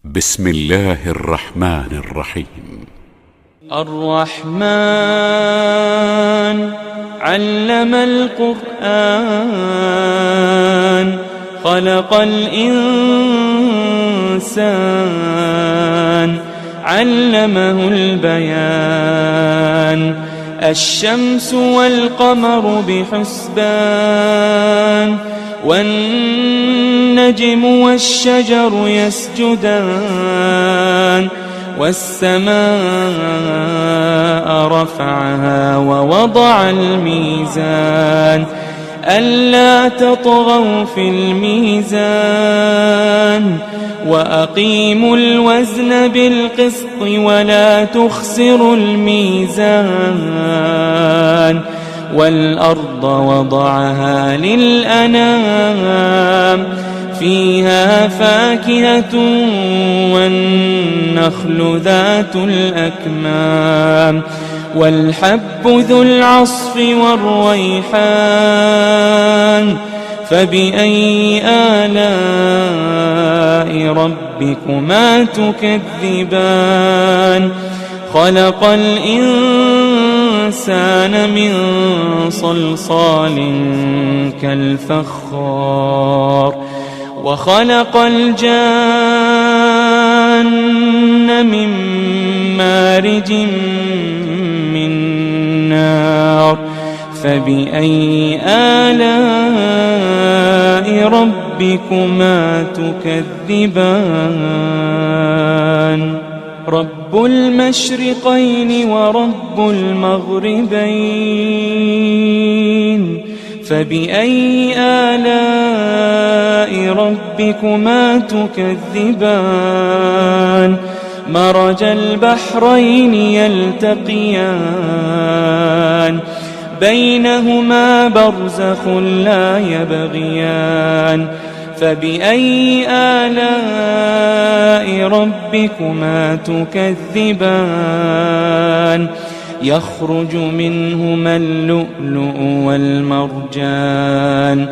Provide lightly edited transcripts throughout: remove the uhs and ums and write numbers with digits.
بسم الله الرحمن الرحيم. الرحمن علم القرآن، خلق الإنسان، علمه البيان. الشمس والقمر بحسبان، والنجم والشجر يسجدان. والسماء رفعها ووضع الميزان، ألا تطغوا في الميزان. وأقيموا الوزن بالقسط ولا تخسروا الميزان. والأرض وضعها للأنام، فيها فاكهة والنخل ذات الأكمام، والحب ذو العصف والريحان. فبأي آلاء ربكما تكذبان؟ خلق الإنسان من صلصال كالفخار، وخلق الجان من مارج من نار. فبأي آلاء ربكما تكذبان؟ رب المشرقين ورب المغربين، فبأي آلاء ربكما تكذبان؟ مرج البحرين يلتقيان، بينهما برزخ لا يبغيان. فبأي آلاء ربكما تكذبان؟ يخرج منهما اللؤلؤ والمرجان.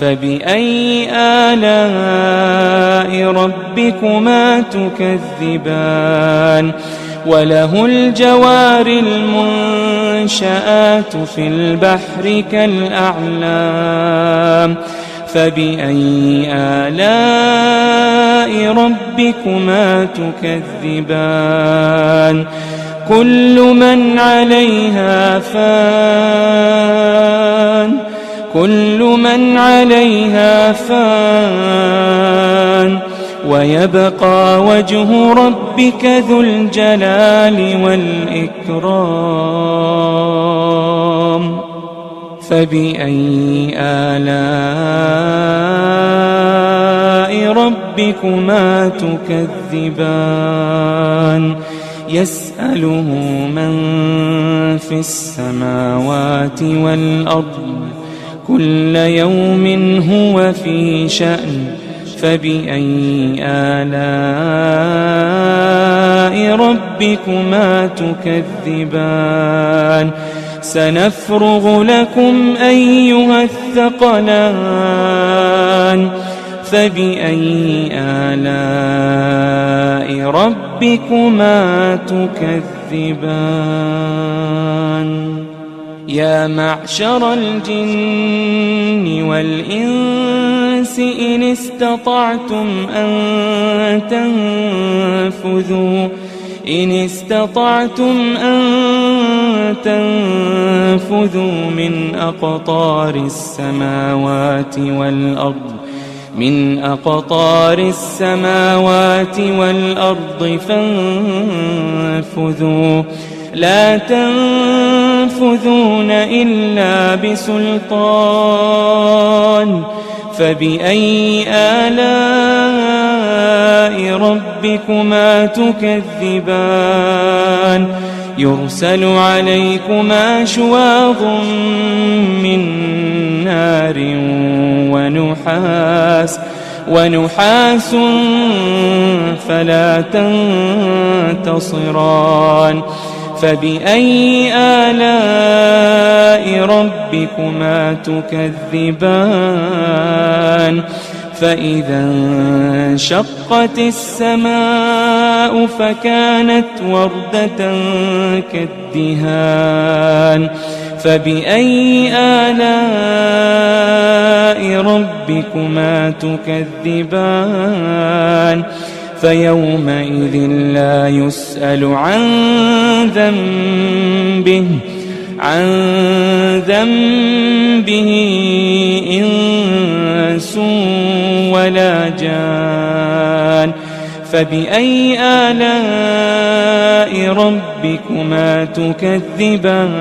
فبأي آلاء ربكما تكذبان؟ وله الجوار المنشآت في البحر كالأعلام. فبأي آلاء ربكما تكذبان؟ كل من عليها فان، كل من عليها فان، ويبقى وجه ربك ذو الجلال والإكرام. فبأي آلاء ربكما تكذبان؟ يسأله من في السماوات والأرض، كل يوم هو في شأن. فبأي آلاء ربكما تكذبان؟ سنفرغ لكم أيها الثقلان. فبأي آلاء ربكما تكذبان؟ يا معشر الجن والإنس إن استطعتم أن تنفذوا من أقطار السماوات والأرض فانفذوا، لا تنفذون إلا بسلطان. فبأي آلاء ربكما تكذبان؟ يرسل عليكما شواظ من نار ونحاس فلا تنتصران. فبأي آلاء ربكما تكذبان؟ فإذا انشقت السماء فكانت وردة كالدهان فبأي آلاء ربكما تكذبان فيومئذ لا يسأل عن ذنبه إنس ولا جان فبأي آلاء ربكما تكذبان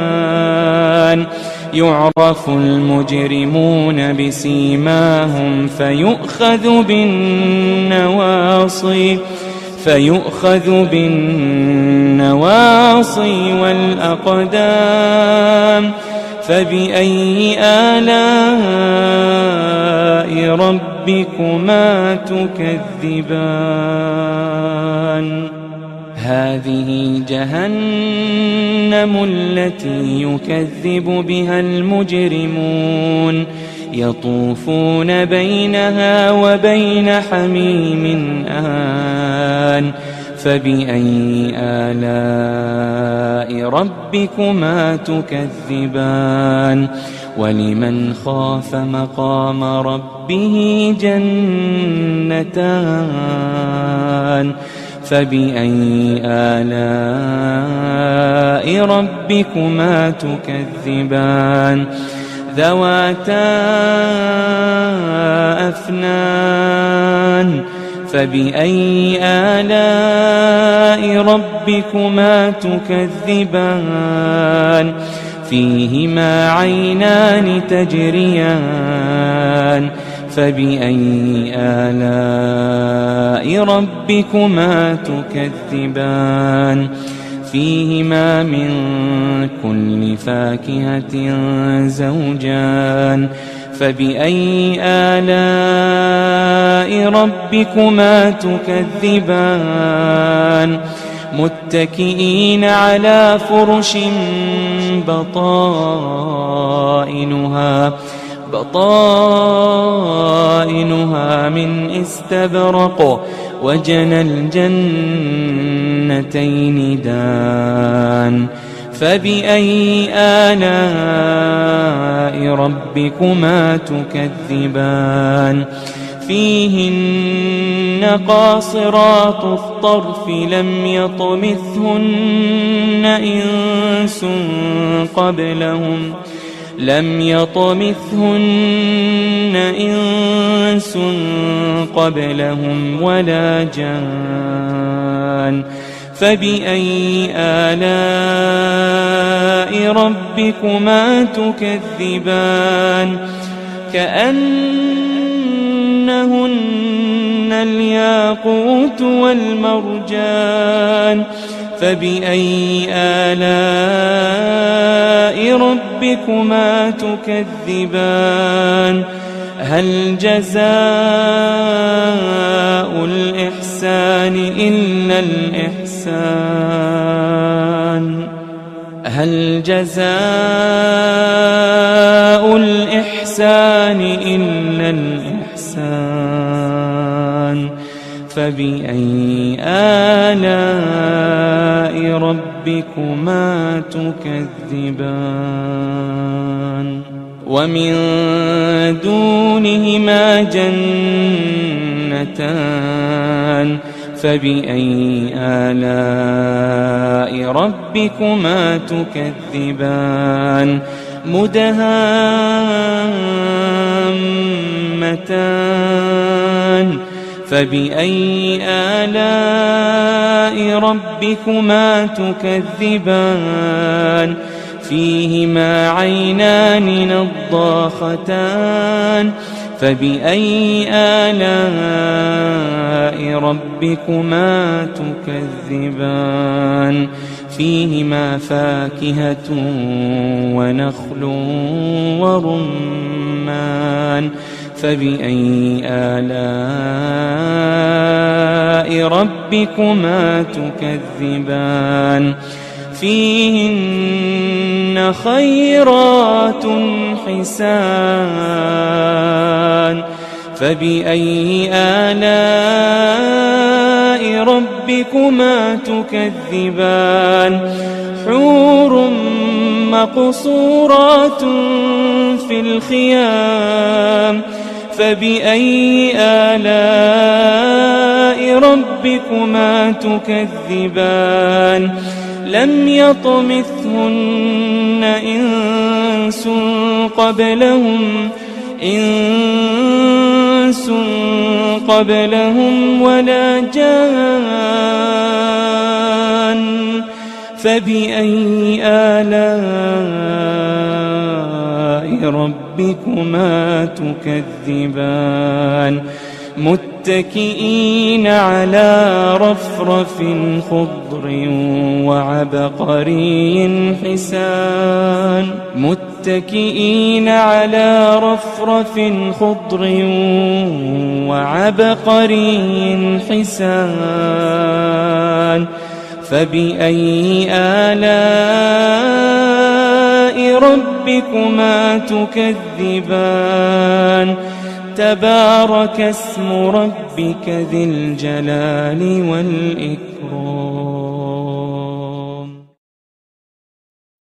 يعرف المجرمون بسيماهم فيؤخذ بالنواصي والأقدام فبأي آلاء ربكما تكذبان هذه جهنم التي يكذب بها المجرمون يطوفون بينها وبين حميم آن فبأي آلاء ربكما تكذبان ولمن خاف مقام ربه جنتان فبأي آلاء ربكما تكذبان ذواتا أفنان فبأي آلاء ربكما تكذبان فيهما عينان تجريان فبأي آلاء ربكما تكذبان فيهما من كل فاكهة زوجان فبأي آلاء ربكما تكذبان متكئين على فرش بطائنها من استبرق وجنى الجنتين دان فبأي آلاء ربكما تكذبان فيهن قاصرات الطرف لم يطمثهن إنس قبلهم ولا جان فبأي آلاء ربكما تكذبان كأنهن الياقوت والمرجان فبأي آلاء ربكما تكذبان هل جزاء الإحسان إلا الإحسان هل جزاء الإحسان إلا الإحسان فبأي آلاء ربكما تكذبان ومن دونهما جنتان فبأي آلاء ربكما تكذبان مدهامتان فبأي آلاء ربكما تكذبان فيهما عينان نضاختان فبأي آلاء ربكما تكذبان فيهما فاكهة ونخل ورمان فبأي آلاء ربكما تكذبان فيهن خيرات حسان فبأي آلاء ربكما تكذبان حور مقصورات في الخيام فبأي آلاء ربكما تكذبان لم يطمثهن إنس قبلهم ولا جان فبأي آلاء ربكما تكذبان متكئين على رفرف خضر وعبقري حسان متكئين على رفرف خضر وعبقري حسان فبأي آلاء ربكما تكذبان تبارك اسم ربك ذي الجلال والإكرام